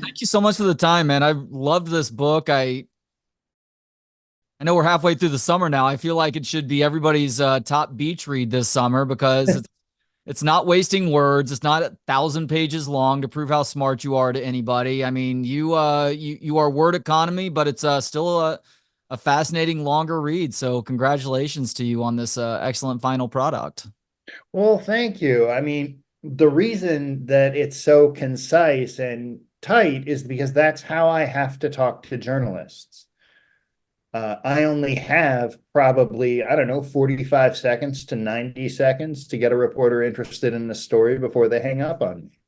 Thank you so much for the time, man. I loved this book. I know we're halfway through the summer now. I feel like it should be everybody's top beach read this summer because it's not wasting words. It's not 1,000 pages long to prove how smart you are to anybody. I mean, you are word economy, but it's still a fascinating longer read. So congratulations to you on this excellent final product. Well, thank you. I mean, the reason that it's so concise and tight is because that's how I have to talk to journalists. I only have probably, I don't know, 45 seconds to 90 seconds to get a reporter interested in the story before they hang up on me.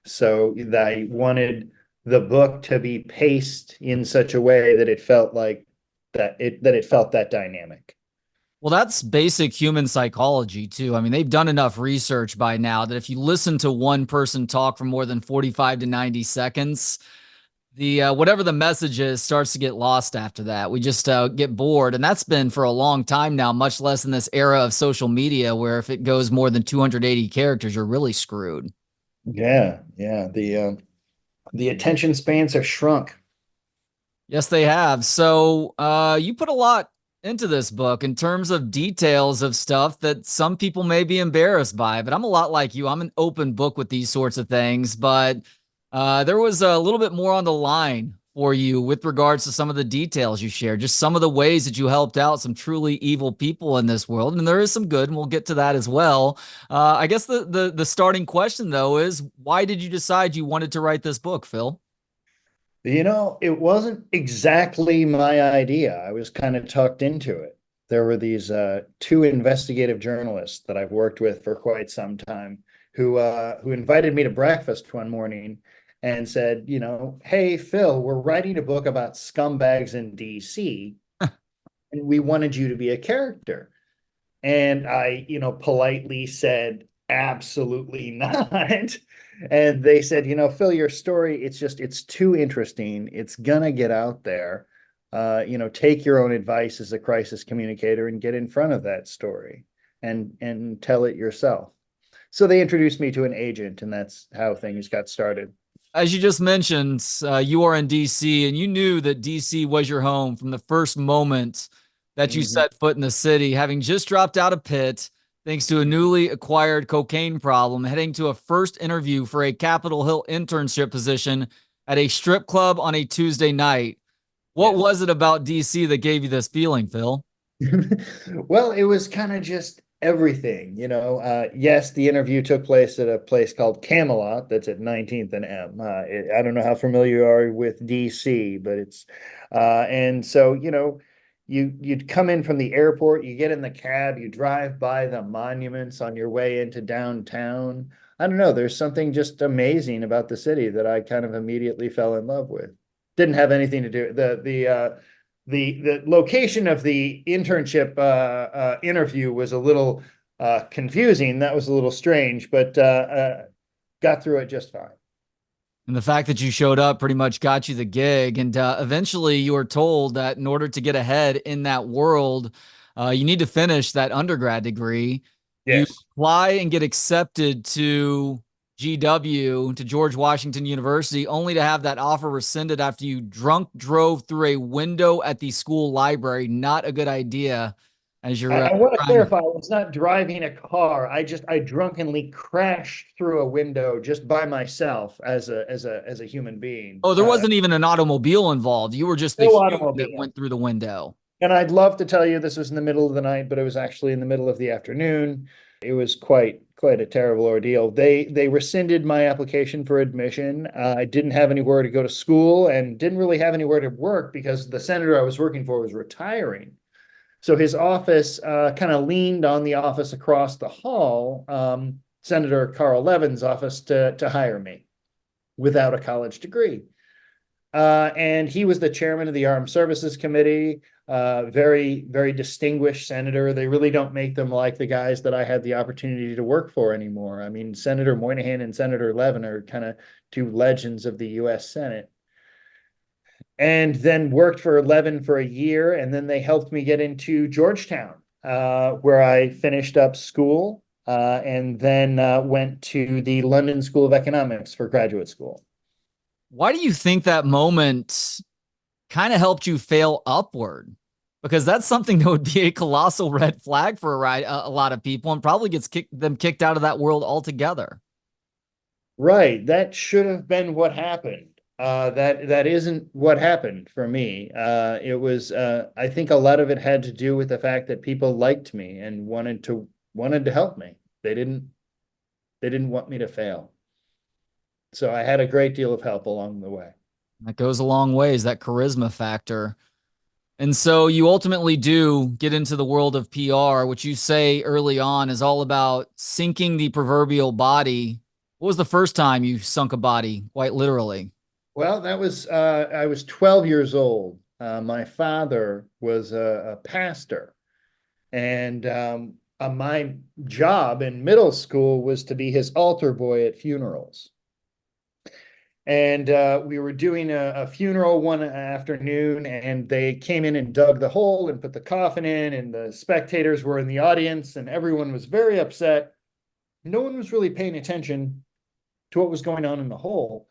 So I wanted the book to be paced in such a way that it felt like that it felt that dynamic. Well, that's basic human psychology too. I mean, they've done enough research by now that if you listen to one person talk for more than 45 to 90 seconds, the whatever the message is starts to get lost after that. We just get bored, and that's been for a long time now, much less in this era of social media where if it goes more than 280 characters, you're really screwed. Yeah, yeah. The attention spans have shrunk. Yes, they have. So you put a lot into this book in terms of details of stuff that some people may be embarrassed by, but I'm a lot like you. I'm an open book with these sorts of things, but there was a little bit more on the line for you with regards to some of the details you shared, just some of the ways that you helped out some truly evil people in this world. And there is some good, and we'll get to that as well. I guess the starting question though is why did you decide you wanted to write this book, Phil? It wasn't exactly my idea. I was kind of tucked into it. There were these two investigative journalists that I've worked with for quite some time who invited me to breakfast one morning and said, hey, Phil, we're writing a book about scumbags in DC, and we wanted you to be a character. And I, politely said, absolutely not. And they said, Phil, your story, it's too interesting. It's gonna get out there. Take your own advice as a crisis communicator and get in front of that story and tell it yourself. So they introduced me to an agent, and that's how things got started. As you just mentioned, you are in DC, and you knew that DC was your home from the first moment that you Mhm. set foot in the city, having just dropped out of Pitt thanks to a newly acquired cocaine problem, heading to a first interview for a Capitol Hill internship position at a strip club on a Tuesday night. What Yes. was it about DC that gave you this feeling, Phil? Well, it was kind of just everything, yes, the interview took place at a place called Camelot that's at 19th and M. I don't know how familiar you are with DC, but and so, you'd come in from the airport, you get in the cab, you drive by the monuments on your way into downtown. I don't know, there's something just amazing about the city that I kind of immediately fell in love with. Didn't have anything to do the location of the internship interview was a little confusing. That was a little strange, but got through it just fine. And the fact that you showed up pretty much got you the gig. And eventually you were told that in order to get ahead in that world, you need to finish that undergrad degree. You Yes. apply and get accepted to GW, to George Washington University, only to have that offer rescinded after you drunk drove through a window at the school library. Not a good idea as I, you're I want to trying. clarify, I was not driving a car. I drunkenly crashed through a window just by myself as a human being. Oh, there wasn't even an automobile involved. You were just the No human that automobile. went through the window. And I'd love to tell you this was in the middle of the night, but it was actually in the middle of the afternoon. It was quite a terrible ordeal. They rescinded my application for admission. I didn't have anywhere to go to school and didn't really have anywhere to work because the senator I was working for was retiring. So his office kind of leaned on the office across the hall, Senator Carl Levin's office, to hire me without a college degree. And he was the chairman of the Armed Services Committee, very, very distinguished senator. They really don't make them like the guys that I had the opportunity to work for anymore. I mean, Senator Moynihan and Senator Levin are kind of two legends of the US Senate. And then worked for Levin for a year, and then they helped me get into Georgetown, where I finished up school. and then went to the London School of Economics for graduate school. Why do you think that moment kind of helped you fail upward? Because that's something that would be a colossal red flag for a lot of people and probably gets them kicked out of that world altogether. Right. That should have been what happened. That isn't what happened for me. It was I think a lot of it had to do with the fact that people liked me and wanted to help me. They didn't want me to fail. So I had a great deal of help along the way. That goes a long ways, that charisma factor. And so you ultimately do get into the world of PR, which you say early on is all about sinking the proverbial body. What was the first time you sunk a body, quite literally? Well, that was I was 12 years old. My father was a pastor, and my job in middle school was to be his altar boy at funerals. And we were doing a funeral one afternoon, and they came in and dug the hole and put the coffin in, and the spectators were in the audience, and everyone was very upset. No one was really paying attention to what was going on in the hole.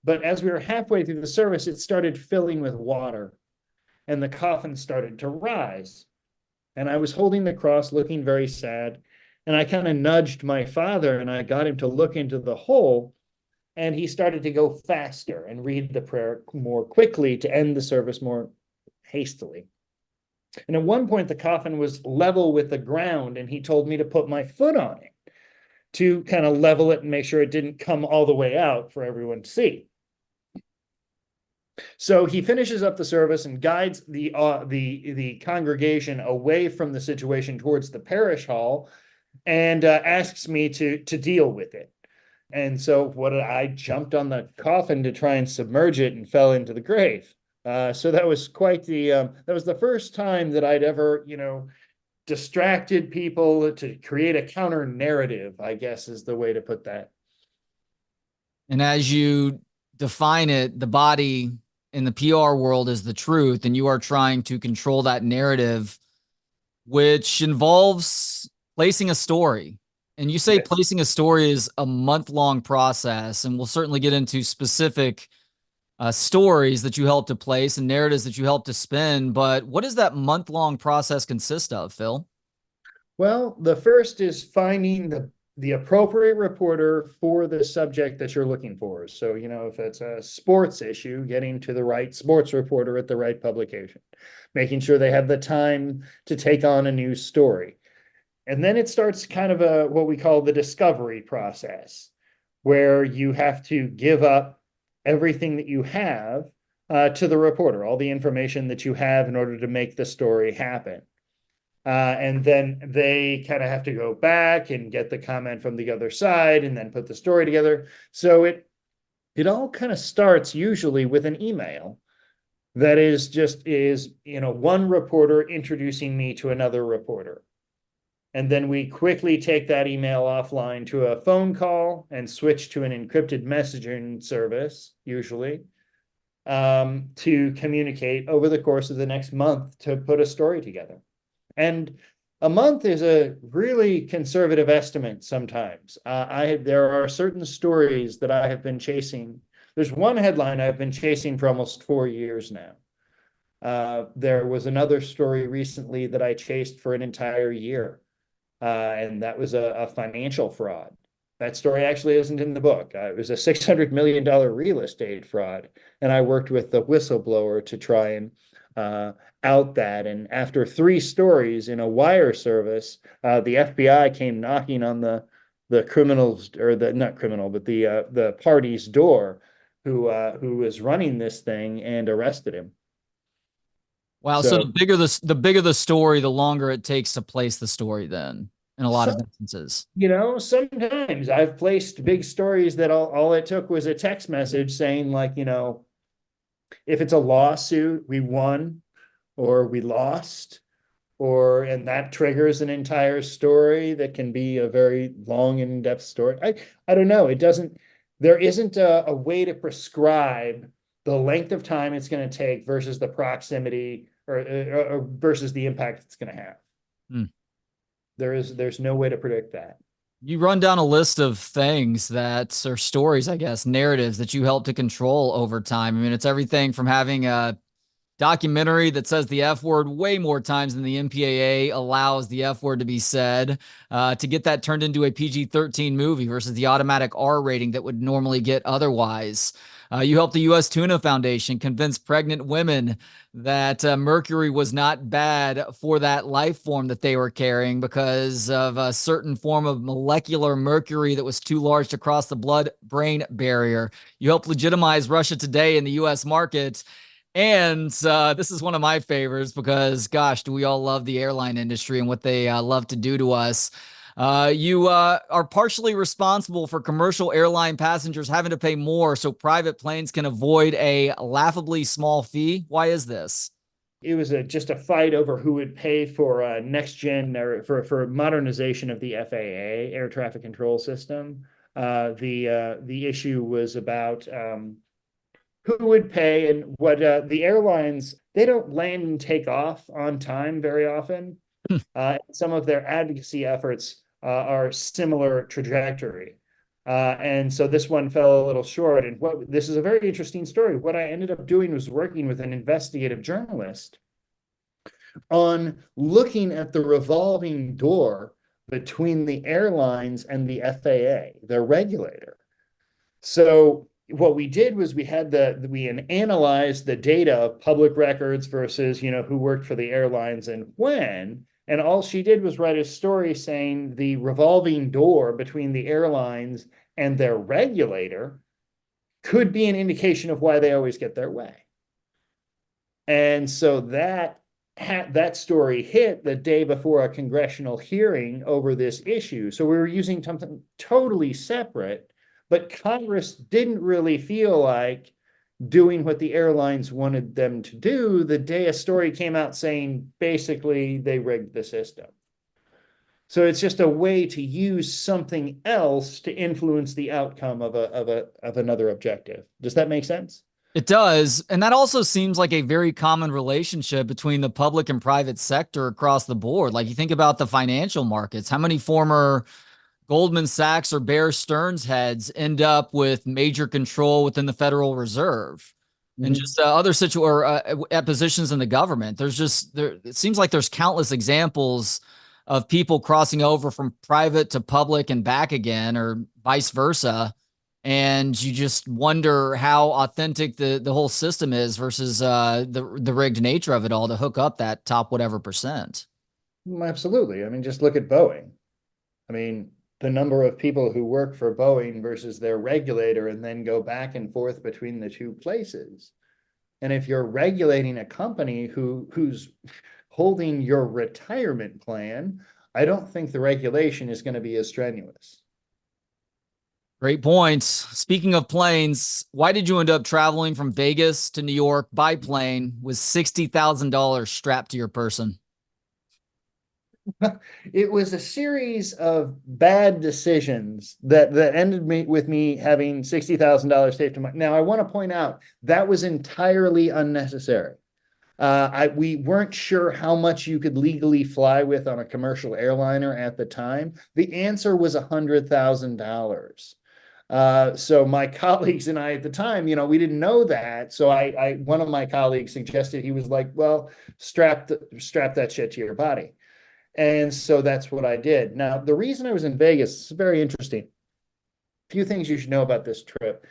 But as we were halfway through the service, it started filling with water, and the coffin started to rise. And I was holding the cross, looking very sad. And I kind of nudged my father, and I got him to look into the hole. And he started to go faster and read the prayer more quickly to end the service more hastily. And at one point, the coffin was level with the ground, and he told me to put my foot on it to kind of level it and make sure it didn't come all the way out for everyone to see. So he finishes up the service and guides the congregation away from the situation towards the parish hall, and asks me to deal with it. And so I jumped on the coffin to try and submerge it and fell into the grave. So that was that was the first time that I'd ever, distracted people to create a counter narrative, I guess is the way to put that. And as you define it, the body in the PR world is the truth, and you are trying to control that narrative, which involves placing a story. And you say Yes. placing a story is a month-long process, and we'll certainly get into specific stories that you help to place and narratives that you help to spin. But what does that month-long process consist of, Phil? Well, the first is finding the appropriate reporter for the subject that you're looking for. So, if it's a sports issue, getting to the right sports reporter at the right publication, making sure they have the time to take on a news story. And then it starts kind of what we call the discovery process, where you have to give up everything that you have to the reporter, all the information that you have in order to make the story happen. And then they kind of have to go back and get the comment from the other side and then put the story together. So it all kind of starts usually with an email that is one reporter introducing me to another reporter. And then we quickly take that email offline to a phone call and switch to an encrypted messaging service, usually, to communicate over the course of the next month to put a story together. And a month is a really conservative estimate sometimes. There are certain stories that I have been chasing. There's one headline I've been chasing for almost 4 years now. There was another story recently that I chased for an entire year. And that was a financial fraud. That story actually isn't in the book. It was a $600 million real estate fraud. And I worked with the whistleblower to try and out that. And after 3 stories in a wire service, the FBI came knocking on the criminals, or the not criminal, but the party's door who was running this thing, and arrested him. Wow. So So the bigger the story, the longer it takes to place the story then in a lot of some instances. sometimes I've placed big stories that all it took was a text message saying, like, if it's a lawsuit, we won or we lost, and that triggers an entire story that can be a very long and in-depth story. I don't know. There isn't a way to prescribe the length of time it's going to take versus the proximity or versus the impact it's going to have. Hmm. There's no way to predict that. You run down a list of things that are stories, I guess, narratives that you help to control over time. I mean, it's everything from having a documentary that says the F word way more times than the MPAA allows the F word to be said, to get that turned into a PG-13 movie versus the automatic R rating that would normally get otherwise. You helped the U.S. Tuna Foundation convince pregnant women that mercury was not bad for that life form that they were carrying because of a certain form of molecular mercury that was too large to cross the blood brain barrier. You helped legitimize Russia Today in the U.S. market. And this is one of my favorites because, gosh, do we all love the airline industry and what they love to do to us. You are partially responsible for commercial airline passengers having to pay more so private planes can avoid a laughably small fee. Why is this? It was just a fight over who would pay for next gen or for modernization of the FAA air traffic control system. The issue was about who would pay and what the airlines, they don't land and take off on time very often. Some of their advocacy efforts are similar trajectory. And so this one fell a little short. And this is a very interesting story. What I ended up doing was working with an investigative journalist on looking at the revolving door between the airlines and the FAA, their regulator. So what we did was we analyzed the data of public records versus, who worked for the airlines and when. And all she did was write a story saying the revolving door between the airlines and their regulator could be an indication of why they always get their way. And so that story hit the day before a congressional hearing over this issue. So we were using something totally separate, but Congress didn't really feel like doing what the airlines wanted them to do the day a story came out saying basically they rigged the system. So it's just a way to use something else to influence the outcome of another objective. Does that make sense? It does. And that also seems like a very common relationship between the public and private sector across the board. Like you think about the financial markets, how many former Goldman Sachs or Bear Stearns heads end up with major control within the Federal Reserve and just other positions in the government. It seems like there's countless examples of people crossing over from private to public and back again, or vice versa. And you just wonder how authentic the whole system is versus the rigged nature of it all to hook up that top whatever percent. Absolutely. I mean, just look at Boeing. I mean, the number of people who work for Boeing versus their regulator and then go back and forth between the two places. And if you're regulating a company who's holding your retirement plan, I don't think the regulation is going to be as strenuous. Great points. Speaking of planes, why did you end up traveling from Vegas to New York by plane with $60,000 strapped to your person? It was a series of bad decisions that ended with me having $60,000 saved to my. Now, I want to point out that was entirely unnecessary. We weren't sure how much you could legally fly with on a commercial airliner at the time. The answer was $100,000. So my colleagues and I at the time, we didn't know that. So one of my colleagues suggested, he was like, well, strap that shit to your body. And so that's what I did. Now, the reason I was in Vegas is very interesting. A few things you should know about this trip.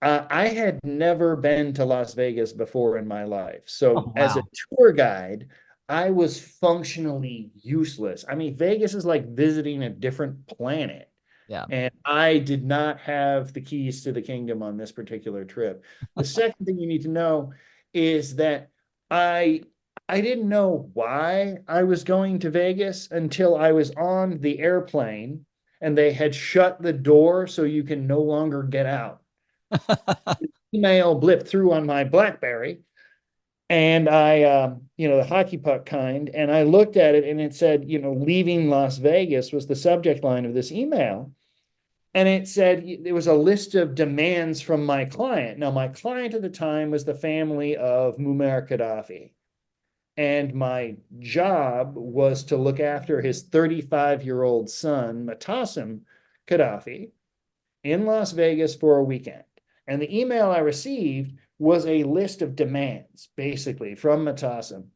I had never been to Las Vegas before in my life. So Oh, as a wow. tour guide, I was functionally useless. I mean, Vegas is like visiting a different planet. Yeah. And I did not have the keys to the kingdom on this particular trip. The second thing you need to know is that I I didn't know why I was going to Vegas until I was on the airplane and they had shut the door so you can no longer get out. Email blipped through on my BlackBerry and the hockey puck kind, and I looked at it and it said, leaving Las Vegas was the subject line of this email. And it said there was a list of demands from my client. Now, my client at the time was the family of Muammar Gaddafi. And my job was to look after his 35-year-old son, Matasim, Gaddafi in Las Vegas for a weekend. And the email I received was a list of demands, basically, from Matasim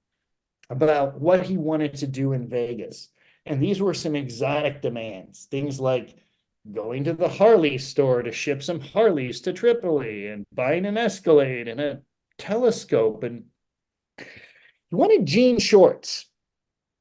about what he wanted to do in Vegas. And these were some exotic demands, things like going to the Harley store to ship some Harleys to Tripoli and buying an Escalade and a telescope. And he wanted jean shorts.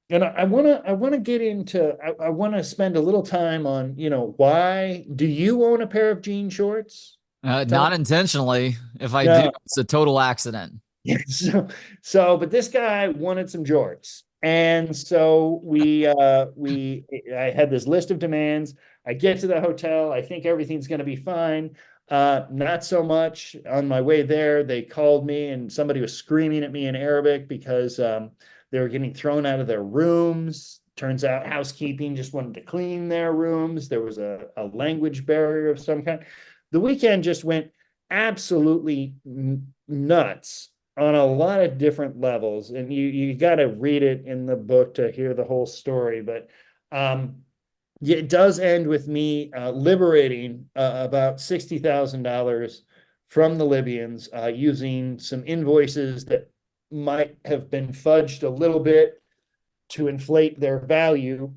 And I want to get into I want to spend a little time on, why do you own a pair of jean shorts? Tell me. Not intentionally. If I do, No. it's a total accident. But this guy wanted some jorts. And so I had this list of demands. I get to the hotel. I think everything's going to be fine. Not so much. On my way there, they called me and somebody was screaming at me in Arabic because they were getting thrown out of their rooms. Turns out housekeeping just wanted to clean their rooms. There was a language barrier of some kind. The weekend just went absolutely nuts on a lot of different levels. And you got to read it in the book to hear the whole story. But yeah, it does end with me liberating about $60,000 from the Libyans using some invoices that might have been fudged a little bit to inflate their value.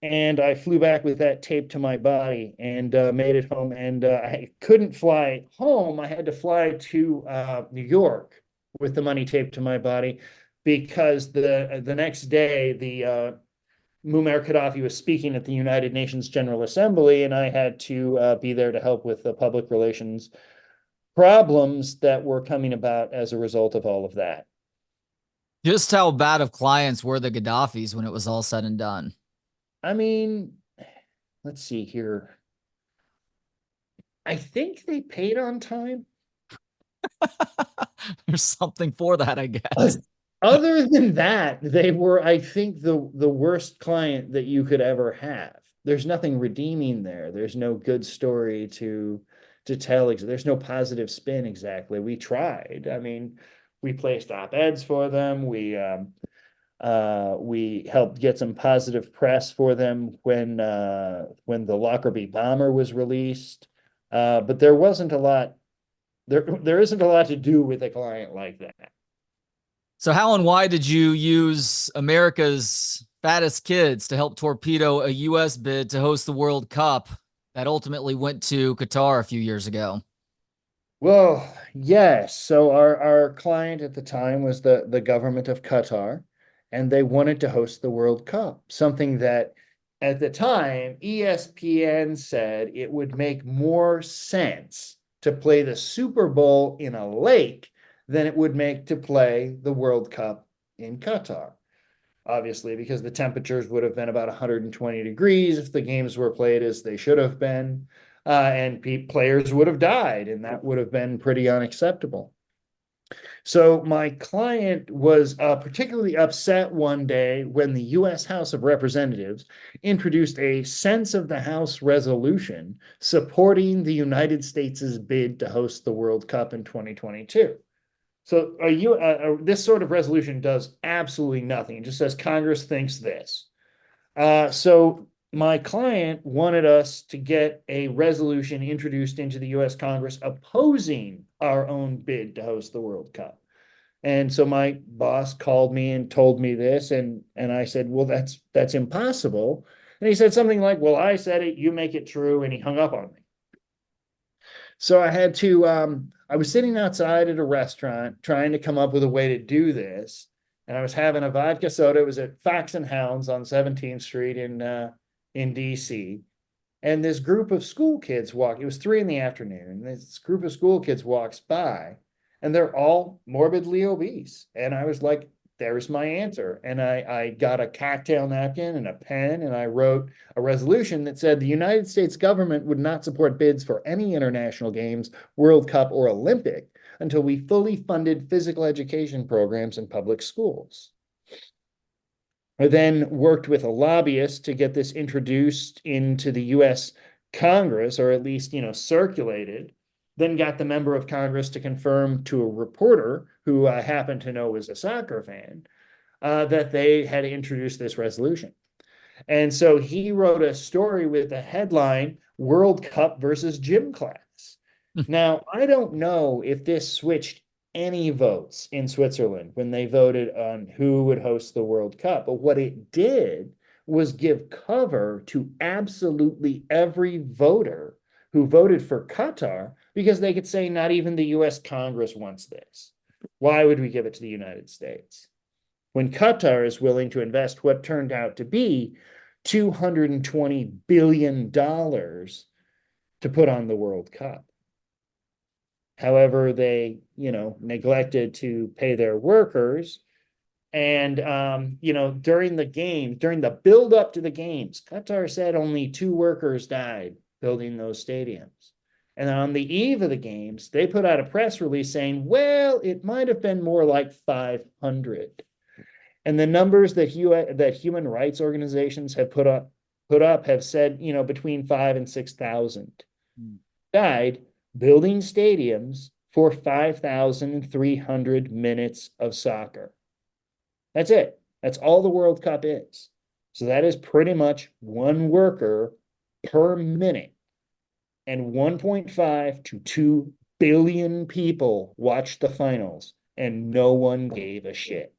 And I flew back with that taped to my body and made it home. And I couldn't fly home. I had to fly to New York with the money taped to my body because the next day the Muammar Gaddafi was speaking at the United Nations General Assembly, and I had to be there to help with the public relations problems that were coming about as a result of all of that. Just how bad of clients were the Gaddafis when it was all said and done? I mean, let's see here. I think they paid on time. There's something for that, I guess. Other than that, they were, I think, the worst client that you could ever have. There's nothing redeeming there. There's no good story to tell. There's no positive spin exactly. We tried. I mean, we placed op-eds for them. We helped get some positive press for them when the Lockerbie bomber was released. But there wasn't a lot. There isn't a lot to do with a client like that. So how and why did you use America's fattest kids to help torpedo a U.S. bid to host the World Cup that ultimately went to Qatar a few years ago? Well, yes. So our client at the time was the government of Qatar, and they wanted to host the World Cup, something that at the time ESPN said it would make more sense to play the Super Bowl in a lake than it would make to play the World Cup in Qatar. Obviously, because the temperatures would have been about 120 degrees if the games were played as they should have been, and players would have died, and that would have been pretty unacceptable. So my client was particularly upset one day when the U.S. House of Representatives introduced a sense of the House resolution supporting the United States' bid to host the World Cup in 2022. So this sort of resolution does absolutely nothing. It just says Congress thinks this. So my client wanted us to get a resolution introduced into the U.S. Congress opposing our own bid to host the World Cup. And so my boss called me and told me this, and I said, well, that's impossible. And he said something like, well, I said it, you make it true, and he hung up on me. So I had to, I was sitting outside at a restaurant trying to come up with a way to do this. And I was having a vodka soda. It was at Fox and Hounds on 17th Street in DC. And this group of school kids it was 3 p.m. And this group of school kids walks by and they're all morbidly obese. And I was like, there's my answer. And I got a cocktail napkin and a pen, and I wrote a resolution that said the United States government would not support bids for any international games, World Cup, or Olympic until we fully funded physical education programs in public schools. I then worked with a lobbyist to get this introduced into the U.S. Congress, or at least, circulated. Then got the member of Congress to confirm to a reporter who I happened to know was a soccer fan that they had introduced this resolution. And so he wrote a story with the headline World Cup versus Gym Class. Now, I don't know if this switched any votes in Switzerland when they voted on who would host the World Cup, but what it did was give cover to absolutely every voter who voted for Qatar because they could say not even the US Congress wants this. Why would we give it to the United States? When Qatar is willing to invest what turned out to be $220 billion to put on the World Cup. However, they, neglected to pay their workers. And, during the build up to the games, Qatar said only 2 workers died building those stadiums. And on the eve of the games, they put out a press release saying, well, it might have been more like 500. And the numbers that human rights organizations have put up have said, between 5 and 6,000 died building stadiums for 5,300 minutes of soccer. That's it. That's all the World Cup is. So that is pretty much 1 worker per minute. And 1.5 to 2 billion people watched the finals, and no one gave a shit.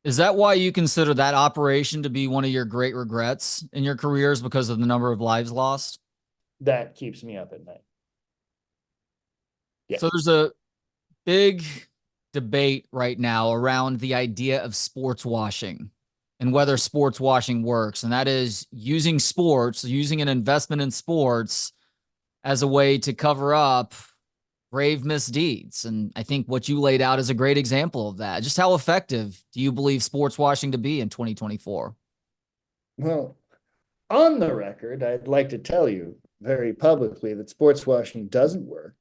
Is that why you consider that operation to be one of your great regrets in your careers because of the number of lives lost? That keeps me up at night. Yeah. So there's a big debate right now around the idea of sports washing and whether sports washing works. And that is using sports, using an investment in sports as a way to cover up grave misdeeds. And I think what you laid out is a great example of that. Just how effective do you believe sports washing to be in 2024? Well, on the record, I'd like to tell you very publicly that sports washing doesn't work,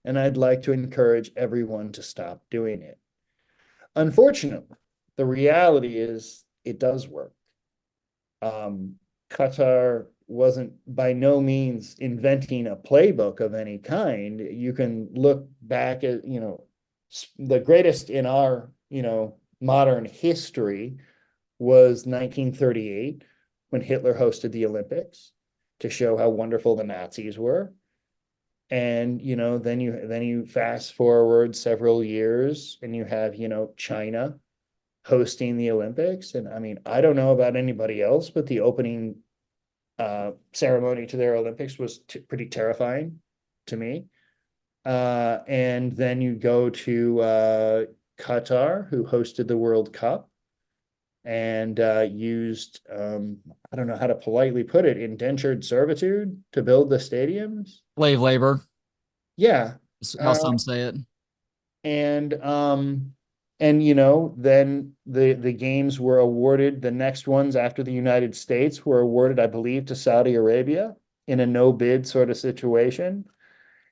and I'd like to encourage everyone to stop doing it. Unfortunately, the reality is it does work. Qatar wasn't by no means inventing a playbook of any kind. You can look back at, the greatest in our, modern history was 1938 when Hitler hosted the Olympics to show how wonderful the Nazis were. And, then you fast forward several years and you have, China hosting the Olympics. And I mean, I don't know about anybody else, but the opening ceremony to their Olympics was pretty terrifying to me. And then you go to Qatar, who hosted the World Cup and used, I don't know how to politely put it, indentured servitude to build the stadiums. Slave labor. Yeah. Is how some say it. And then the games were awarded, the next ones after the United States were awarded, I believe, to Saudi Arabia in a no bid sort of situation.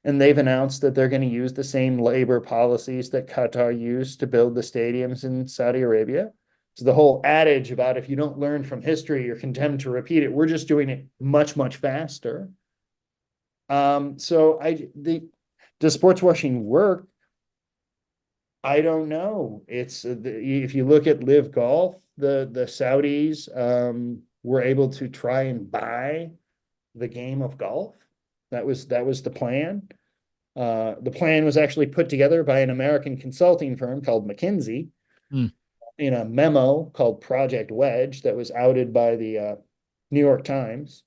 And they've announced that they're going to use the same labor policies that Qatar used to build the stadiums in Saudi Arabia. So the whole adage about if you don't learn from history, you're condemned to repeat it. We're just doing it much, much faster. Does sports washing work? I don't know. It's if you look at Live Golf, the Saudis were able to try and buy the game of golf. That was the plan. The plan was actually put together by an American consulting firm called McKinsey in a memo called Project Wedge that was outed by the New York Times.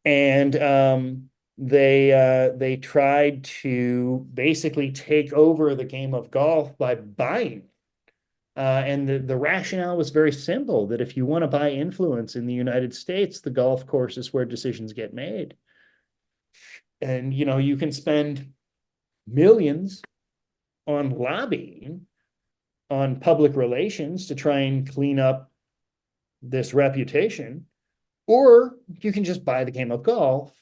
And they tried to basically take over the game of golf by buying. And the rationale was very simple, that if you want to buy influence in the United States, the golf course is where decisions get made. And, you can spend millions on lobbying, on public relations to try and clean up this reputation, or you can just buy the game of golf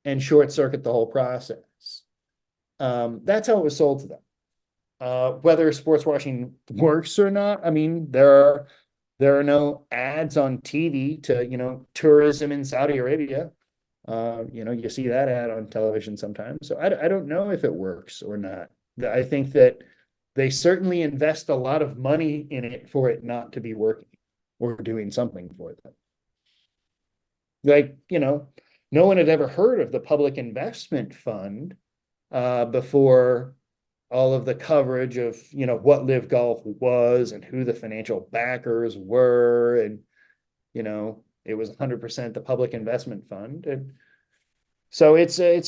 and short circuit the whole process. That's how it was sold to them. Whether sports washing works or not, I mean, there are no ads on TV to, tourism in Saudi Arabia. You see that ad on television sometimes. So I don't know if it works or not. I think that they certainly invest a lot of money in it for it not to be working. or doing something for them. Like, no one had ever heard of the Public Investment Fund before all of the coverage of, what Live Golf was and who the financial backers were. And, it was 100% the Public Investment Fund. And so it's a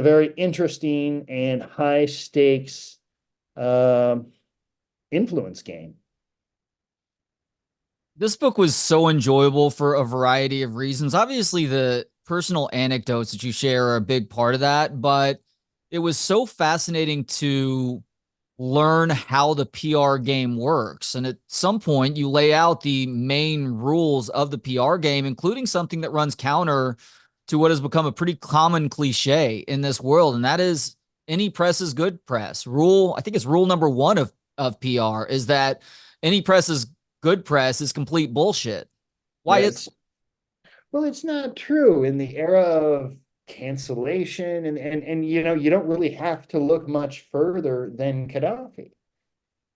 very interesting and high stakes influence game. This book was so enjoyable for a variety of reasons. Obviously, the personal anecdotes that you share are a big part of that, but it was so fascinating to learn how the PR game works. And at some point, you lay out the main rules of the PR game, including something that runs counter to what has become a pretty common cliche in this world. And that is any press is good press. I think it's rule number one of PR is that any press is good press is complete bullshit. Why Yeah, is well, it's not true in the era of cancellation and you don't really have to look much further than Gaddafi.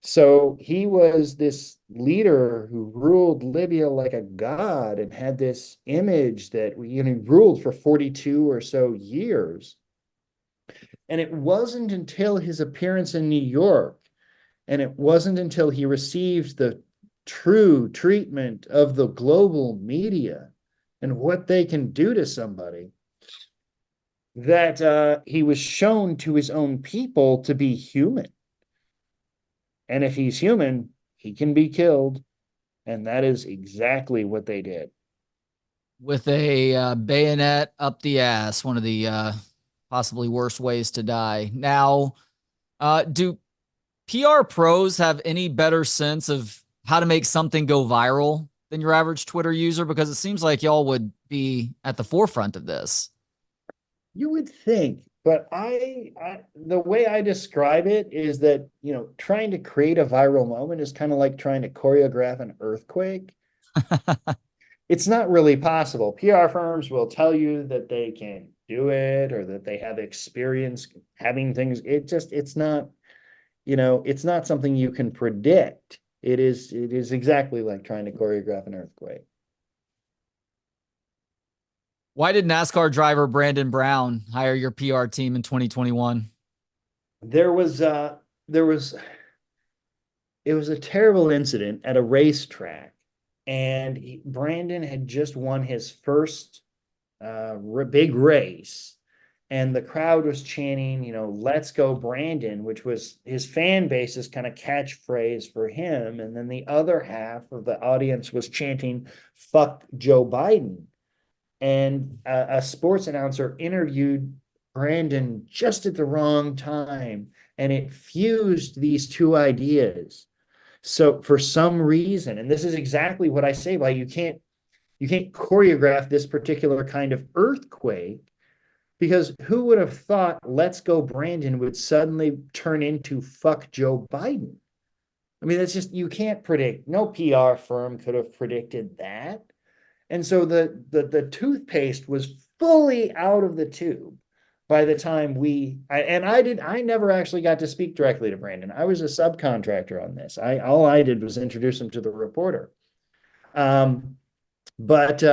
So he was this leader who ruled Libya like a god and had this image that ruled for 42 or so years. And it wasn't until his appearance in New York, and it wasn't until he received the true treatment of the global media and what they can do to somebody that he was shown to his own people to be human. And if he's human, he can be killed. And that is exactly what they did. with a bayonet up the ass, one of the possibly worst ways to die. Now, do PR pros have any better sense of how to make something go viral than your average Twitter user? Because it seems like y'all would be at the forefront of this. You would think, but the way I describe it is that, trying to create a viral moment is kind of like trying to choreograph an earthquake. It's not really possible. PR firms will tell you that they can do it or that they have experience having things. It's not, it's not something you can predict. It is exactly like trying to choreograph an earthquake. Why did NASCAR driver Brandon Brown hire your PR team in 2021? There was there was it was a terrible incident at a racetrack, and Brandon had just won his first big race, and the crowd was chanting, "Let's go, Brandon," which was his fan base's kind of catchphrase for him. And then the other half of the audience was chanting, "Fuck Joe Biden." And a sports announcer interviewed Brandon just at the wrong time, and it fused these two ideas. So for some reason, and this is exactly what I say, why you can't choreograph this particular kind of earthquake, because who would have thought "Let's Go Brandon" would suddenly turn into "Fuck Joe Biden"? I mean, that's just, you can't predict. No PR firm could have predicted that. And so the toothpaste was fully out of the tube by the time I never actually got to speak directly to Brandon. I was a subcontractor on this. All I did was introduce him to the reporter. But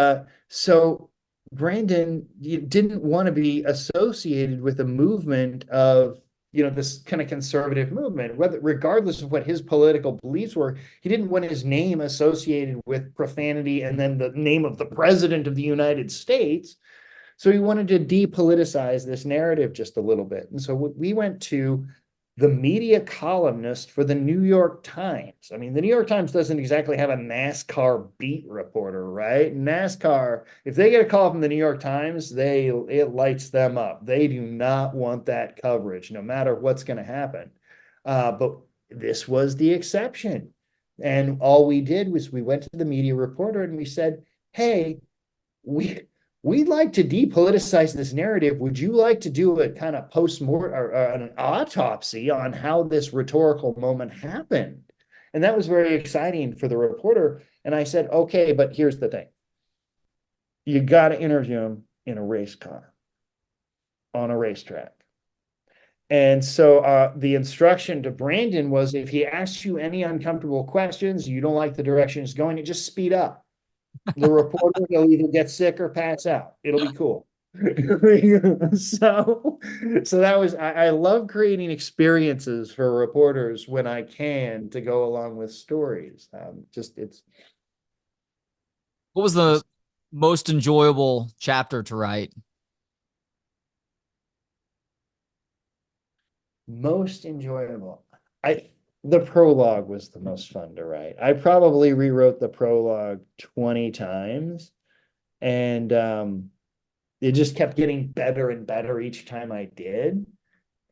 so Brandon didn't want to be associated with a movement of, this kind of conservative movement, regardless of what his political beliefs were. He didn't want his name associated with profanity and then the name of the president of the United States. So he wanted to depoliticize this narrative just a little bit. And so we went to the media columnist for the New York Times. I mean, the New York Times doesn't exactly have a NASCAR beat reporter, right? NASCAR, if they get a call from the New York Times, it lights them up. They do not want that coverage, no matter what's going to happen. But this was the exception. And all we did was we went to the media reporter and we said, "Hey, we'd like to depoliticize this narrative. Would you like to do a kind of post-mortem or an autopsy on how this rhetorical moment happened?" And that was very exciting for the reporter. And I said, "Okay, but here's the thing. You got to interview him in a race car on a racetrack." And so the instruction to Brandon was if he asks you any uncomfortable questions, you don't like the direction it's going, just speed up. The reporter will either get sick or pass out. It'll be cool. so so that was I love creating experiences for reporters when I can to go along with stories. Just What was the most enjoyable chapter to write? most enjoyable. I the prologue was the most fun to write. I probably rewrote the prologue 20 times, and it just kept getting better and better each time I did.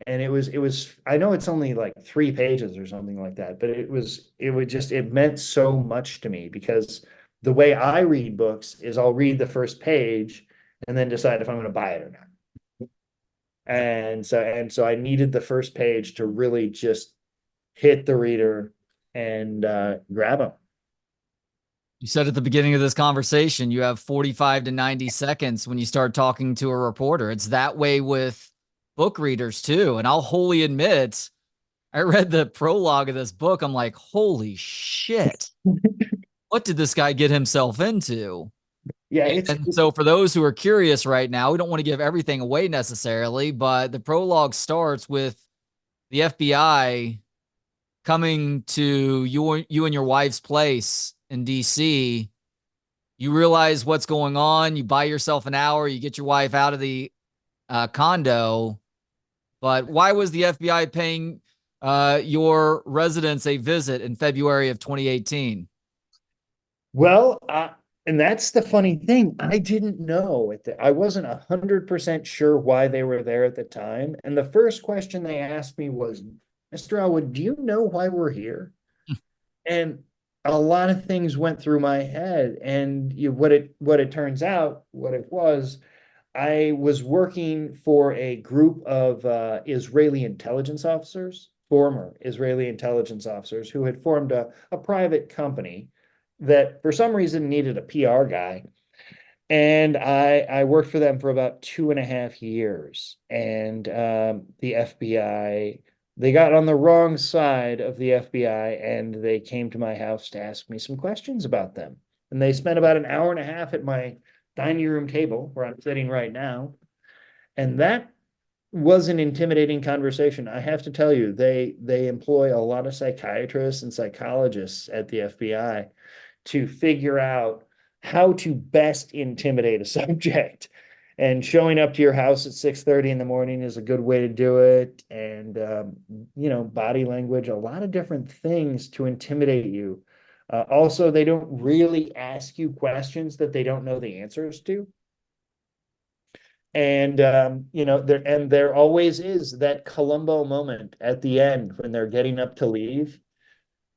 And it was I know it's only like 3 pages or something like that, but it meant so much to me because the way I read books is I'll read the first page and then decide if I'm going to buy it or not. And so I needed the first page to really just hit the reader and grab them. You said at the beginning of this conversation, you have 45 to 90 seconds when you start talking to a reporter. It's that way with book readers too. And I'll wholly admit, I read the prologue of this book. I'm like, holy shit. What did this guy get himself into? Yeah, And so, for those who are curious right now, we don't want to give everything away necessarily, but the prologue starts with the FBI coming to you and your wife's place in DC. You realize what's going on. You buy yourself an hour. You get your wife out of the condo. But why was the FBI paying your residence a visit in February of 2018? well, and that's the funny thing. I didn't know I wasn't 100% sure why they were there at the time. And the first question they asked me was, Mr. Elwood, do you know why we're here? And a lot of things went through my head. And what it turns out, what it was, I was working for a group of Israeli intelligence officers, former Israeli intelligence officers, who had formed a private company that for some reason needed a PR guy. And I worked for them for about 2.5 years. And the FBI, they got on the wrong side of the FBI and they came to my house to ask me some questions about them. And they spent about an hour and a half at my dining room table where I'm sitting right now. And that was an intimidating conversation. I have to tell you, they employ a lot of psychiatrists and psychologists at the FBI to figure out how to best intimidate a subject. And showing up to your house at 6:30 in the morning is a good way to do it. And body language, a lot of different things to intimidate you. Also, they don't really ask you questions that they don't know the answers to. And there always is that Columbo moment at the end when they're getting up to leave.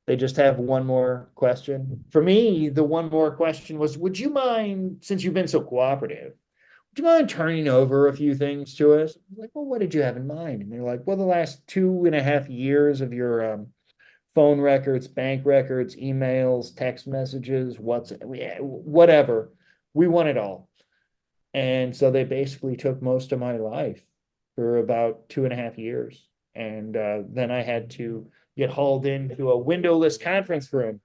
They just have one more question. For me, the one more question was, would you mind, since you've been so cooperative, would you mind turning over a few things to us? I'm like, well, what did you have in mind? And they're like, well, the last 2.5 years of your phone records, bank records, emails, text messages, whatever. We want it all. And so they basically took most of my life for about 2.5 years. And then I had to get hauled into a windowless conference room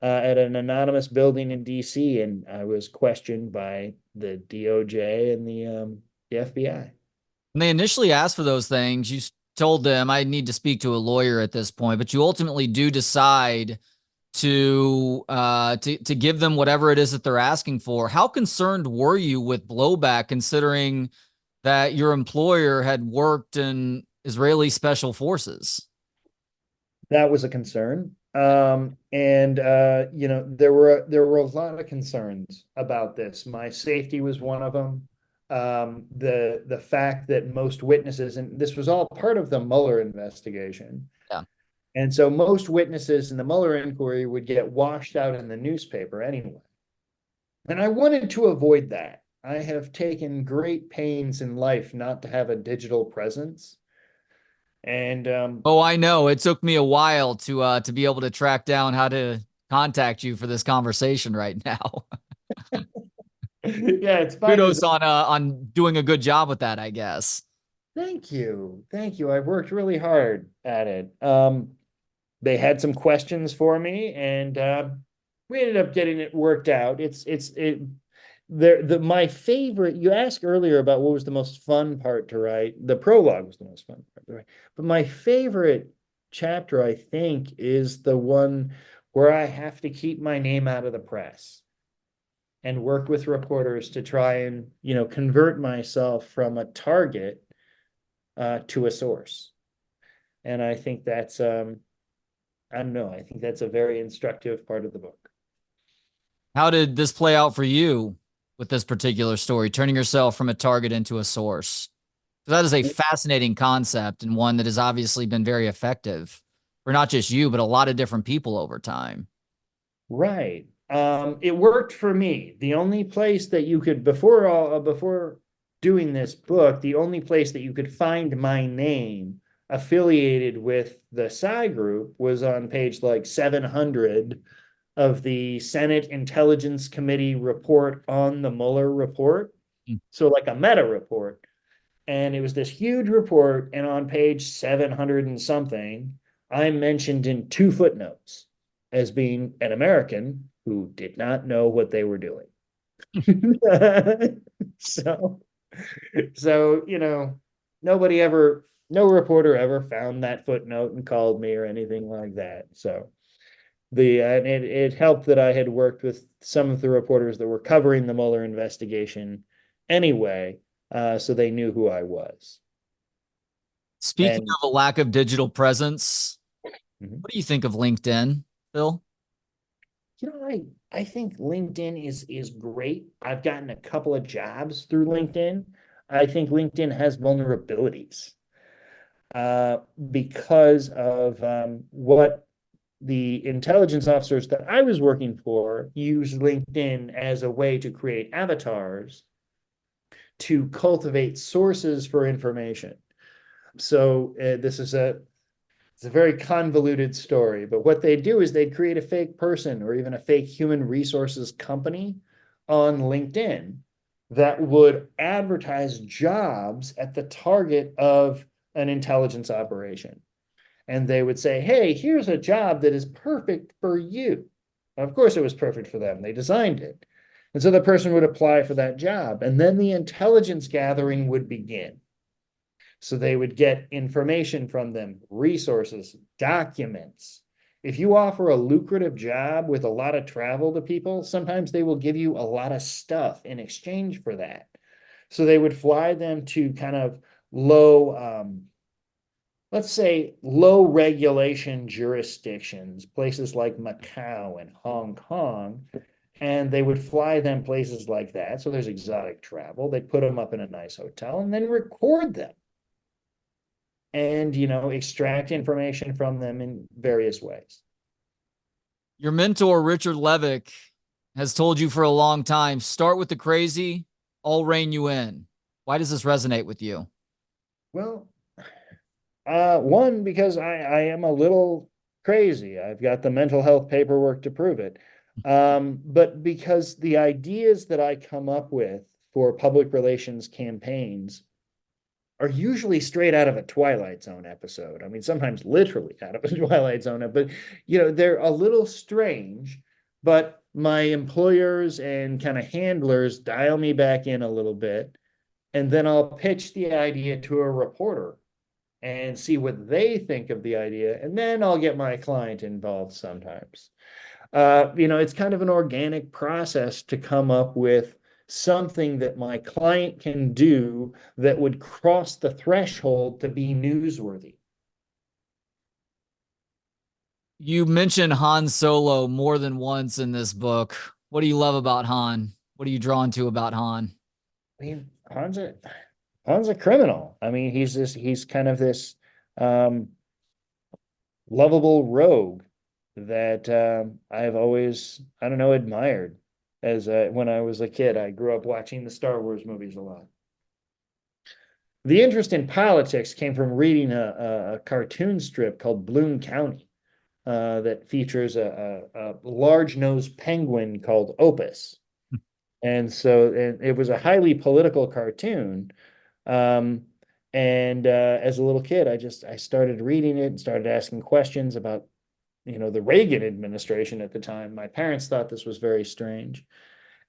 at an anonymous building in DC. And I was questioned by the DOJ and the FBI. When they initially asked for those things, you told them, I need to speak to a lawyer at this point, but you ultimately do decide to give them whatever it is that they're asking for. How concerned were you with blowback, considering that your employer had worked in Israeli special forces? That was a concern. And there were a lot of concerns about this. My safety was one of them. The fact that most witnesses, and this was all part of the Mueller investigation. Yeah. And so most witnesses in the Mueller inquiry would get washed out in the newspaper anyway. And I wanted to avoid that. I have taken great pains in life not to have a digital presence. And Oh, I know. It took me a while to be able to track down how to contact you for this conversation right now. yeah, it's fine. Kudos on doing a good job with that, I guess. Thank you. Thank you. I've worked really hard at it. They had some questions for me, and we ended up getting it worked out. My favorite. You asked earlier about what was the most fun part to write. The prologue was the most fun part to write, but my favorite chapter, I think, is the one where I have to keep my name out of the press and work with reporters to try and, convert myself from a target to a source. And I think that's I don't know. I think that's a very instructive part of the book. How did this play out for you with this particular story, turning yourself from a target into a source? That is a fascinating concept and one that has obviously been very effective for not just you, but a lot of different people over time. Right. It worked for me. The only place that you could before doing this book, the only place that you could find my name affiliated with the Psi group was on page like 700 of the Senate Intelligence Committee report on the Mueller report. Mm. So like a meta report. And it was this huge report, and on page 700 and something, I mentioned in two footnotes as being an American who did not know what they were doing. so, so, no reporter ever found that footnote and called me or anything like that. So and it helped that I had worked with some of the reporters that were covering the Mueller investigation anyway, so they knew who I was. Speaking And of a lack of digital presence, Mhm. what do you think of LinkedIn, Phil? I think LinkedIn is great. I've gotten a couple of jobs through LinkedIn. I think LinkedIn has vulnerabilities uh, because of what the intelligence officers that I was working for use LinkedIn as a way to create avatars to cultivate sources for information. So this is it's a very convoluted story, but what they do is they create a fake person or even a fake human resources company on LinkedIn that would advertise jobs at the target of an intelligence operation. And they would say, hey, here's a job that is perfect for you. Of course, it was perfect for them. They designed it. And so the person would apply for that job. And then the intelligence gathering would begin. So they would get information from them, resources, documents. If you offer a lucrative job with a lot of travel to people, sometimes they will give you a lot of stuff in exchange for that. So they would fly them to kind of low, let's say low regulation jurisdictions, places like Macau and Hong Kong, and they would fly them places like that. So there's exotic travel. They'd put them up in a nice hotel and then record them and, extract information from them in various ways. Your mentor, Richard Levick, has told you for a long time start with the crazy, I'll rein you in. Why does this resonate with you? Well, one, because I am a little crazy. I've got the mental health paperwork to prove it. But because the ideas that I come up with for public relations campaigns are usually straight out of a Twilight Zone episode. I mean, sometimes literally out of a Twilight Zone, but they're a little strange, but my employers and kind of handlers dial me back in a little bit, and then I'll pitch the idea to a reporter and see what they think of the idea, and then I'll get my client involved sometimes. It's kind of an organic process to come up with something that my client can do that would cross the threshold to be newsworthy. You mentioned Han Solo more than once in this book. What do you love about Han? What are you drawn to about Han? I mean, Han's a criminal. I mean, he's kind of this um, lovable rogue that I've always, I don't know, admired as when I was a kid. I grew up watching the Star Wars movies a lot. The interest in politics came from reading a cartoon strip called Bloom County that features a large-nosed penguin called Opus. And so it was a highly political cartoon. Um, And as a little kid, I started reading it and started asking questions about, the Reagan administration at the time. My parents thought this was very strange.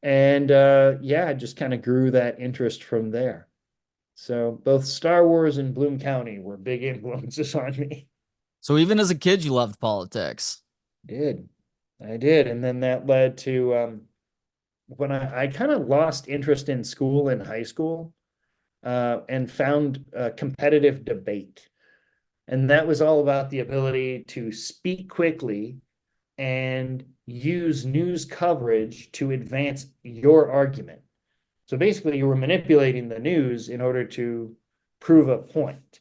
And yeah, I just kind of grew that interest from there. So both Star Wars and Bloom County were big influences on me. So even as a kid, you loved politics. Did. I did. And then that led to when I kind of lost interest in school in high school and found competitive debate. And that was all about the ability to speak quickly and use news coverage to advance your argument. So basically, you were manipulating the news in order to prove a point.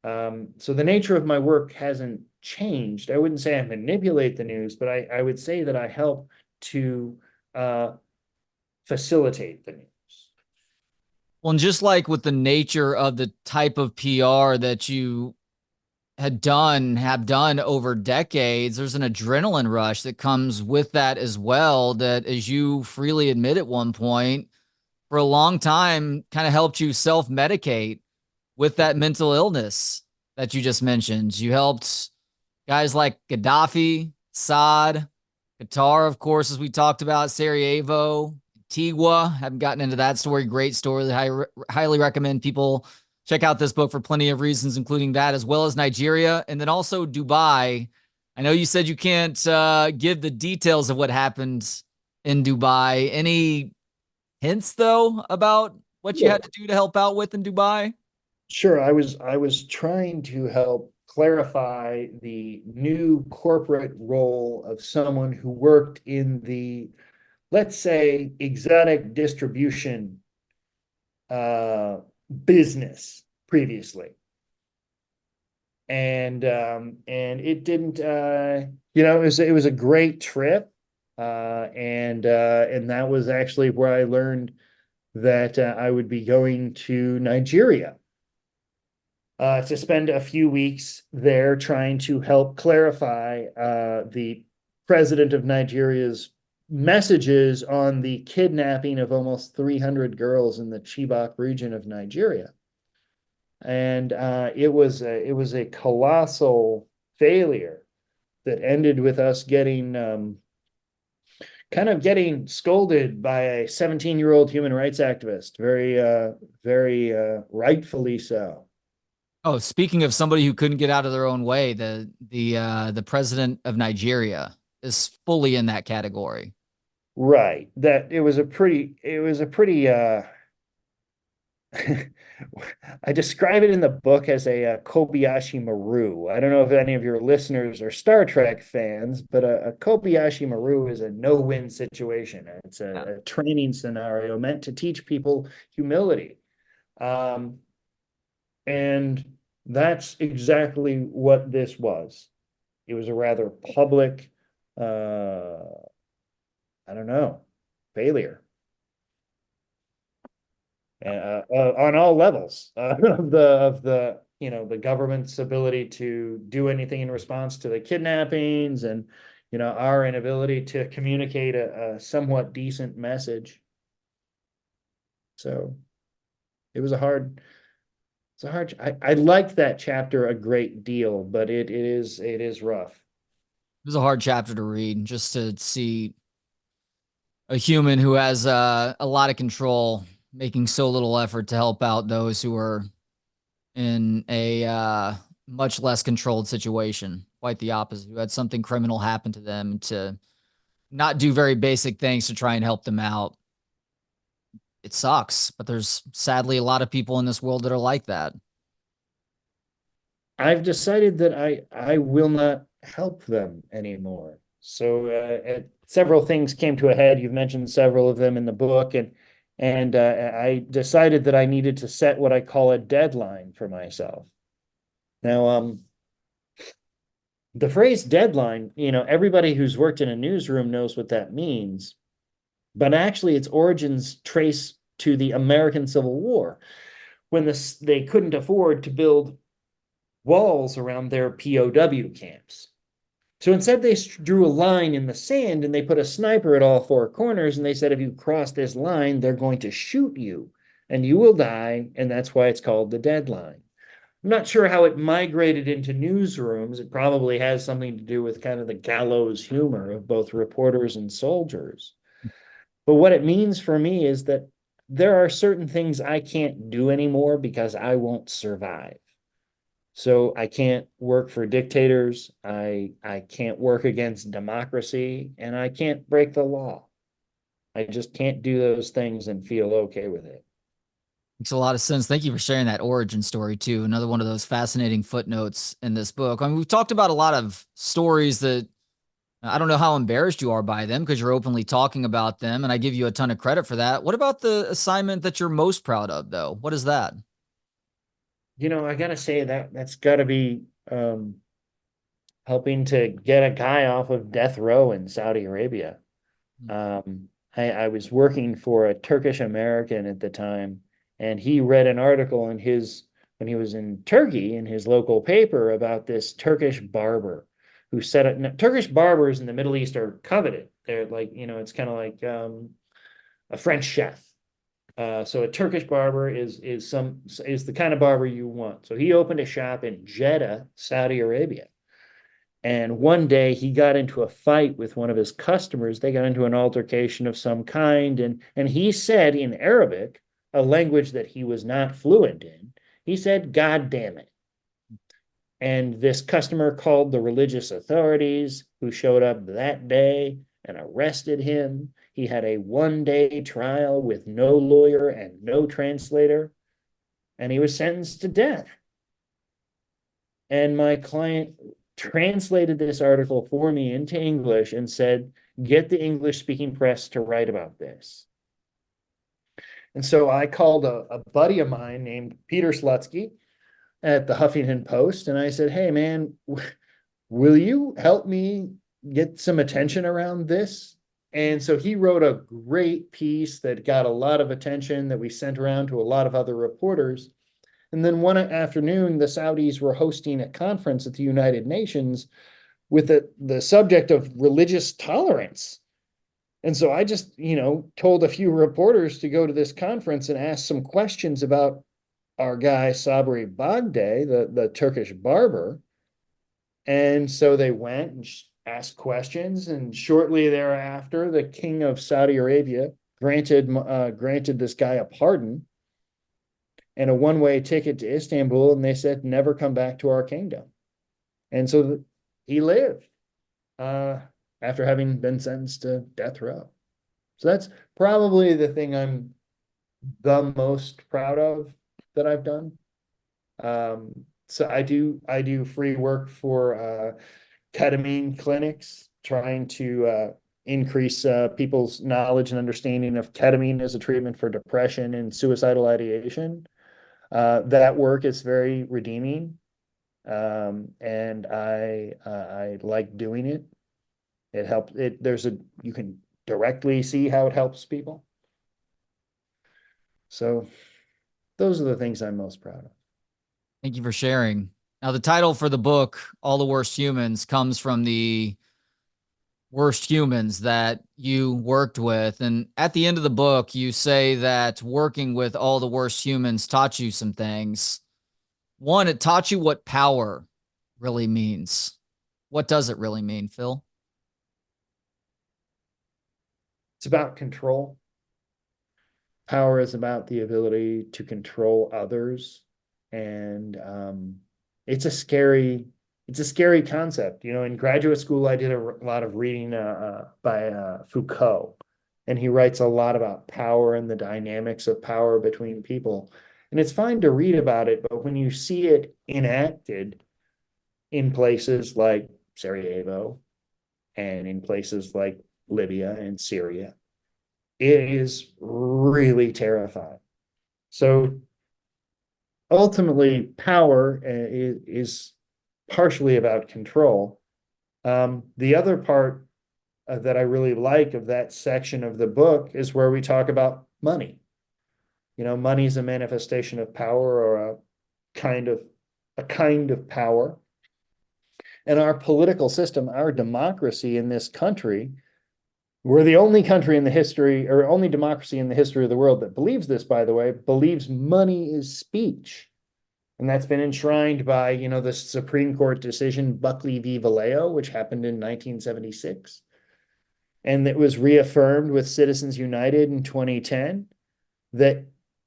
So the nature of my work hasn't changed. I wouldn't say I manipulate the news, but I would say that I help to facilitate the news. Well, and just like with the nature of the type of PR that you have done over decades, there's an adrenaline rush that comes with that as well. That, as you freely admit at one point, for a long time, kind of helped you self medicate with that mental illness that you just mentioned. You helped guys like Gaddafi, Saad, Qatar, of course, as we talked about, Sarajevo, Antigua. Haven't gotten into that story. Great story. Highly recommend people check out this book for plenty of reasons, including that, as well as Nigeria, and then also Dubai. I know you said you can't give the details of what happened in Dubai. Any hints, though, about what you Sure. had to do to help out with in Dubai? Sure. I was trying to help clarify the new corporate role of someone who worked in the, let's say, exotic distribution uh, business previously. And it didn't it was a great trip. And that was actually where I learned that I would be going to Nigeria to spend a few weeks there trying to help clarify the president of Nigeria's messages on the kidnapping of almost 300 girls in the Chibok region of Nigeria. And it was a colossal failure that ended with us getting kind of getting scolded by a 17-year-old human rights activist, very rightfully so. Oh, speaking of somebody who couldn't get out of their own way, the president of Nigeria is fully in that category. Right. That it was a pretty I describe it in the book as a Kobayashi Maru. I don't know if any of your listeners are Star Trek fans, but a Kobayashi Maru is a no-win situation. It's Yeah. a training scenario meant to teach people humility. Um, and that's exactly what this was. It was a rather public, I don't know, failure. On all levels of the government's ability to do anything in response to the kidnappings and our inability to communicate a somewhat decent message. So it was a hard it's a hard I liked that chapter a great deal, but it is rough. It was a hard chapter to read just to see a human who has a lot of control making so little effort to help out those who are in a much less controlled situation. Quite the opposite, who had something criminal happen to them, to not do very basic things to try and help them out. It sucks, but there's sadly a lot of people in this world that are like that. I've decided that I will not help them anymore. So several things came to a head. You've mentioned several of them in the book, and I decided that I needed to set what I call a deadline for myself. Now, the phrase deadline, everybody who's worked in a newsroom knows what that means, but actually its origins trace to the American Civil War, when they couldn't afford to build walls around their POW camps. So instead, they drew a line in the sand and they put a sniper at all four corners. And they said, if you cross this line, they're going to shoot you. and you will die, and that's why it's called the deadline. I'm not sure how it migrated into newsrooms. It probably has something to do with kind of the gallows humor of both reporters and soldiers. But what it means for me is that there are certain things I can't do anymore because I won't survive. So I can't work for dictators. I can't work against democracy, and I can't break the law. I just can't do those things and feel okay with it. Makes a lot of sense. Thank you for sharing that origin story too. Another one of those fascinating footnotes in this book. I mean, we've talked about a lot of stories that I don't know how embarrassed you are by them because you're openly talking about them, and I give you a ton of credit for that. What about the assignment that you're most proud of, though? What is that? I gotta say that that's gotta be helping to get a guy off of death row in Saudi Arabia. I was working for a Turkish American at the time, and he read an article in his when he was in Turkey in his local paper about this Turkish barber who said it. Turkish barbers in the Middle East are coveted. They're like, it's kind of like a French chef. So a Turkish barber is the kind of barber you want. So he opened a shop in Jeddah, Saudi Arabia. And one day he got into a fight with one of his customers. They got into an altercation of some kind. And he said in Arabic, a language that he was not fluent in, he said, God damn it. And this customer called the religious authorities who showed up that day and arrested him. He had a 1 day trial with no lawyer and no translator, and he was sentenced to death. And my client translated this article for me into English and said, get the English speaking press to write about this. And so I called a buddy of mine named Peter Slutsky at the Huffington Post, and I said, hey, man, will you help me get some attention around this? And so he wrote a great piece that got a lot of attention that we sent around to a lot of other reporters. And then one afternoon, the Saudis were hosting a conference at the United Nations with the subject of religious tolerance. And so I just, told a few reporters to go to this conference and ask some questions about our guy Sabri Baghdeh, the Turkish barber. And so they went and asked questions. And shortly thereafter, the king of Saudi Arabia granted this guy a pardon and a one-way ticket to Istanbul, and they said, never come back to our kingdom. And so he lived after having been sentenced to death row. So that's probably the thing I'm the most proud of that I've done. So I do free work for ketamine clinics, trying to increase people's knowledge and understanding of ketamine as a treatment for depression and suicidal ideation. That work is very redeeming, and I like doing it. It helps. You can directly see how it helps people. So those are the things I'm most proud of. Thank you for sharing. Now, the title for the book, All the Worst Humans, comes from the worst humans that you worked with. And at the end of the book, you say that working with all the worst humans taught you some things. One, it taught you what power really means. What does it really mean, Phil? It's about control. Power is about the ability to control others. And it's a scary concept. In graduate school, I did a lot of reading by Foucault, and he writes a lot about power and the dynamics of power between people. And it's fine to read about it, but when you see it enacted in places like Sarajevo and in places like Libya and Syria, it is really terrifying. So ultimately, power is partially about control. The other part that I really like of that section of the book is where we talk about money. Money is a manifestation of power, or a kind of power. And our political system, our democracy in this country, We're the only country in the history, or only democracy in the history of the world that believes this, by the way, believes money is speech. And that's been enshrined by, the Supreme Court decision, Buckley v. Valeo, which happened in 1976. And that was reaffirmed with Citizens United in 2010, that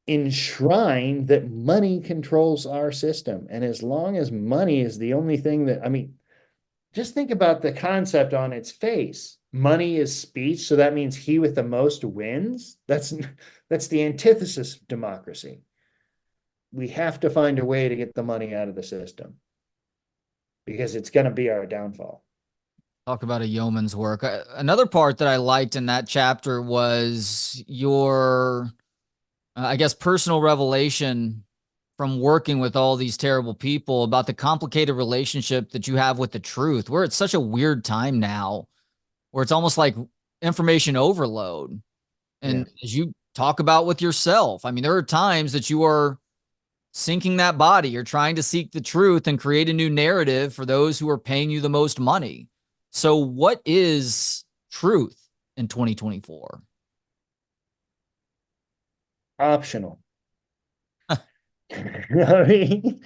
enshrine that money controls our system. And as long as money is the only thing that, I mean, just think about the concept on its face. Money is speech, so that means he with the most wins. That's the antithesis of democracy. We have to find a way to get the money out of the system because it's going to be our downfall. Talk about a yeoman's work. Another part that I liked in that chapter was your, I guess, personal revelation from working with all these terrible people about the complicated relationship that you have with the truth. We're at such a weird time now where it's almost like information overload. Yeah. And as you talk about with yourself, I mean, there are times that you are sinking that body. You're trying to seek the truth and create a new narrative for those who are paying you the most money. So what is truth in 2024? Optional. I mean,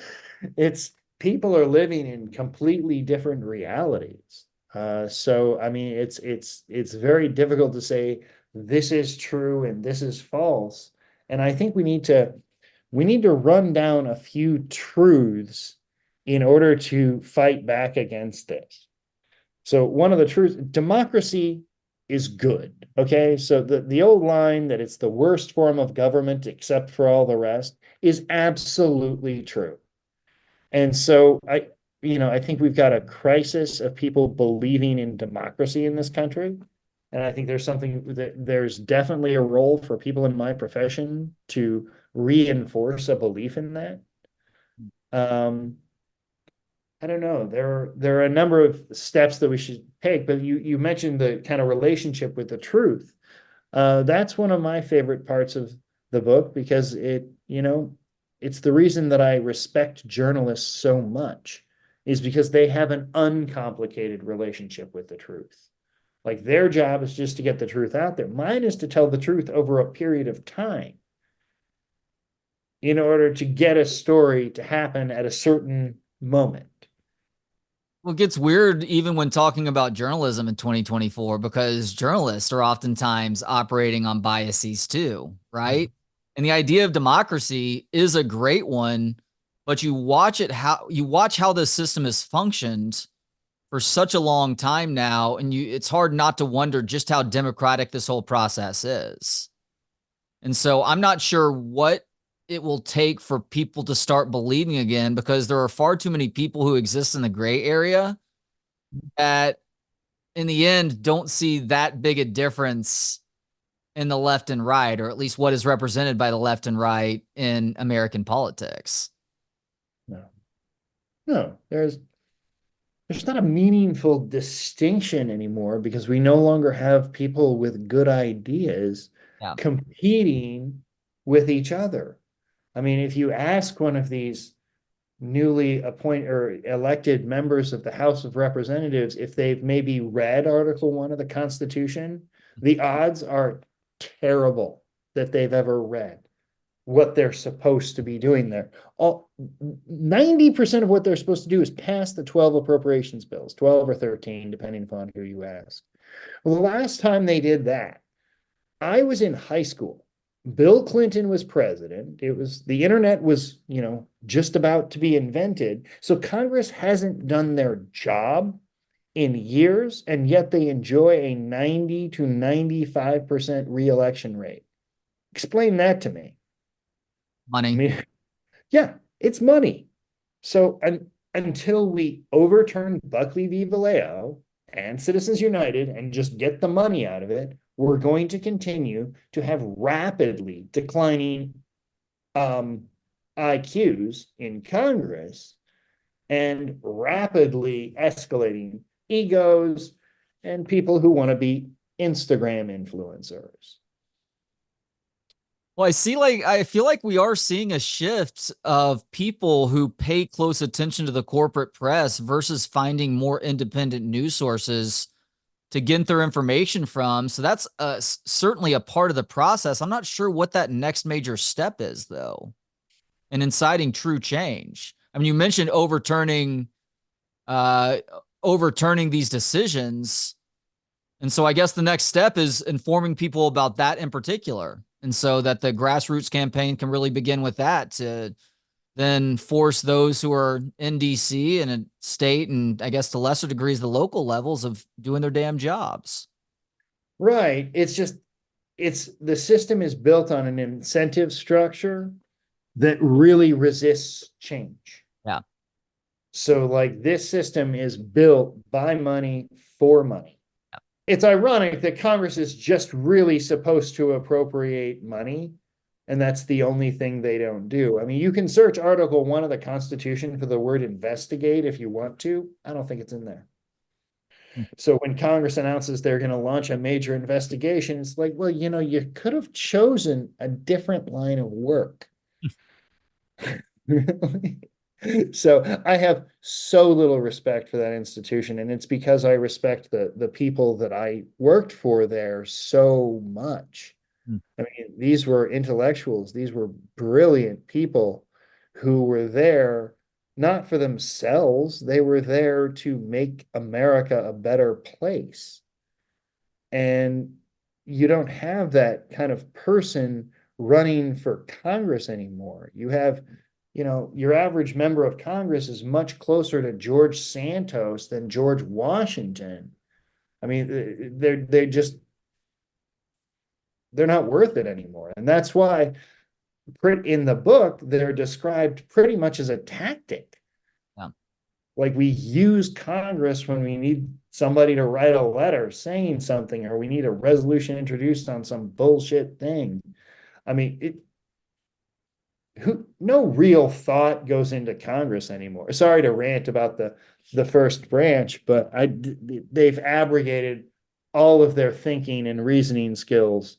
it's people are living in completely different realities. So I mean, it's very difficult to say this is true and this is false. And I think we need to run down a few truths in order to fight back against this. So one of the truths, democracy is good. Okay. So the old line that it's the worst form of government except for all the rest is absolutely true. And so I think we've got a crisis of people believing in democracy in this country. And I think there's definitely a role for people in my profession to reinforce a belief in that. Um, I don't know. There are a number of steps that we should take, but you mentioned the kind of relationship with the truth. That's one of my favorite parts of the book because it's the reason that I respect journalists so much is because they have an uncomplicated relationship with the truth. Like their job is just to get the truth out there. Mine is to tell the truth over a period of time in order to get a story to happen at a certain moment. Well, it gets weird even when talking about journalism in 2024 because journalists are oftentimes operating on biases too, right? And the idea of democracy is a great one, but you watch how the system has functioned for such a long time now, and it's hard not to wonder just how democratic this whole process is. And so I'm not sure what it will take for people to start believing again because there are far too many people who exist in the gray area that in the end don't see that big a difference in the left and right, or at least what is represented by the left and right in American politics. No, no, there's not a meaningful distinction anymore because we no longer have people with good ideas Yeah. competing with each other. I mean, if you ask one of these newly appointed or elected members of the House of Representatives if they've maybe read Article 1 of the Constitution, the odds are terrible that they've ever read what they're supposed to be doing there. 90% of what they're supposed to do is pass the 12 appropriations bills, 12 or 13, depending upon who you ask. Well, the last time they did that, I was in high school. Bill Clinton was president. The internet was, just about to be invented. So Congress hasn't done their job in years, and yet they enjoy a 90 to 95% reelection rate. Explain that to me. Money. I mean, yeah, it's money. So until we overturn Buckley v. Valeo and Citizens United and just get the money out of it, we're going to continue to have rapidly declining IQs in Congress and rapidly escalating egos and people who want to be Instagram influencers. Well, I feel like we are seeing a shift of people who pay close attention to the corporate press versus finding more independent news sources to get their information from. So that's certainly a part of the process. I'm not sure what that next major step is, though, in inciting true change. I mean, you mentioned overturning these decisions. And so I guess the next step is informing people about that in particular. And so that the grassroots campaign can really begin with that to then force those who are in DC and a state, and I guess to lesser degrees, the local levels, of doing their damn jobs. Right. The system is built on an incentive structure that really resists change. Yeah. So like this system is built by money for money. Yeah. It's ironic that Congress is just really supposed to appropriate money, and that's the only thing they don't do. I mean, you can search Article 1 of the Constitution for the word investigate if you want to. I don't think it's in there. So when Congress announces they're going to launch a major investigation, it's like, well, you could have chosen a different line of work. So I have so little respect for that institution, and it's because I respect the people that I worked for there so much. I mean, these were intellectuals. These were brilliant people who were there not for themselves. They were there to make America a better place. And you don't have that kind of person running for Congress anymore. You have, your average member of Congress is much closer to George Santos than George Washington. I mean, they're not worth it anymore. And that's why in the book, they're described pretty much as a tactic. Yeah. Like we use Congress when we need somebody to write a letter saying something, or we need a resolution introduced on some bullshit thing. I mean, no real thought goes into Congress anymore. Sorry to rant about the first branch, but they've abrogated all of their thinking and reasoning skills.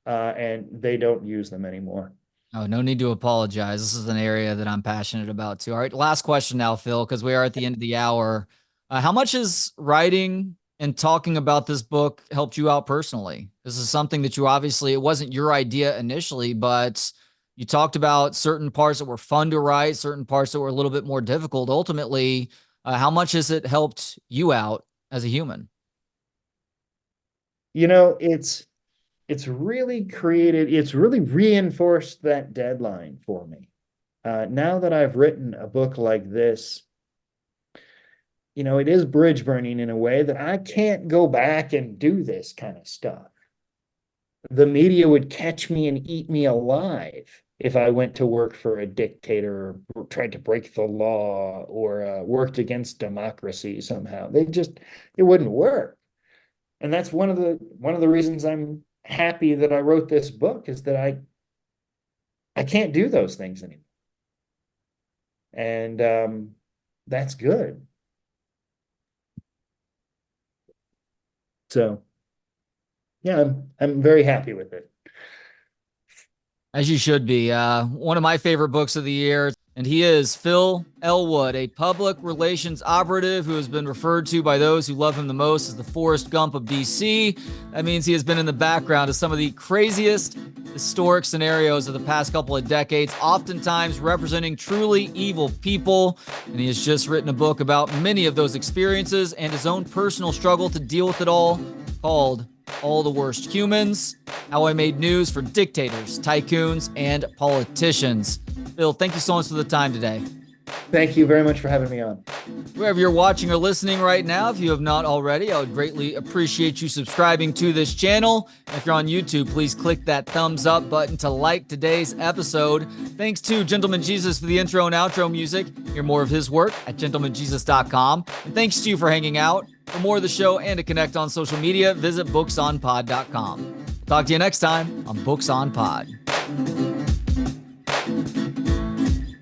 And they don't use them anymore. Oh, no need to apologize. This is an area that I'm passionate about too. All right, last question now, Phil, because we are at the end of the hour. How much has writing and talking about this book helped you out personally? This is something that it wasn't your idea initially, but you talked about certain parts that were fun to write, certain parts that were a little bit more difficult. Ultimately, how much has it helped you out as a human? It's really reinforced that deadline for me. Now that I've written a book like this, it is bridge burning in a way that I can't go back and do this kind of stuff. The media would catch me and eat me alive if I went to work for a dictator or tried to break the law or worked against democracy somehow. It wouldn't work. And that's one of the reasons I'm happy that I wrote this book, is that I can't do those things anymore. And that's good. So yeah, I'm very happy with it. As you should be. One of my favorite books of the year. And he is Phil Elwood, a public relations operative who has been referred to by those who love him the most as the Forrest Gump of DC. That means he has been in the background of some of the craziest historic scenarios of the past couple of decades, oftentimes representing truly evil people. And he has just written a book about many of those experiences and his own personal struggle to deal with it all, called All the Worst Humans: How I Made News for Dictators, Tycoons, and Politicians. Phil, thank you so much for the time today. Thank you very much for having me on. Wherever you're watching or listening right now, if you have not already, I would greatly appreciate you subscribing to this channel. If you're on YouTube, please click that thumbs up button to like today's episode. Thanks to Gentleman Jesus for the intro and outro music. Hear more of his work at gentlemanjesus.com. And thanks to you for hanging out. For more of the show and to connect on social media, visit booksonpod.com. Talk to you next time on Books on Pod.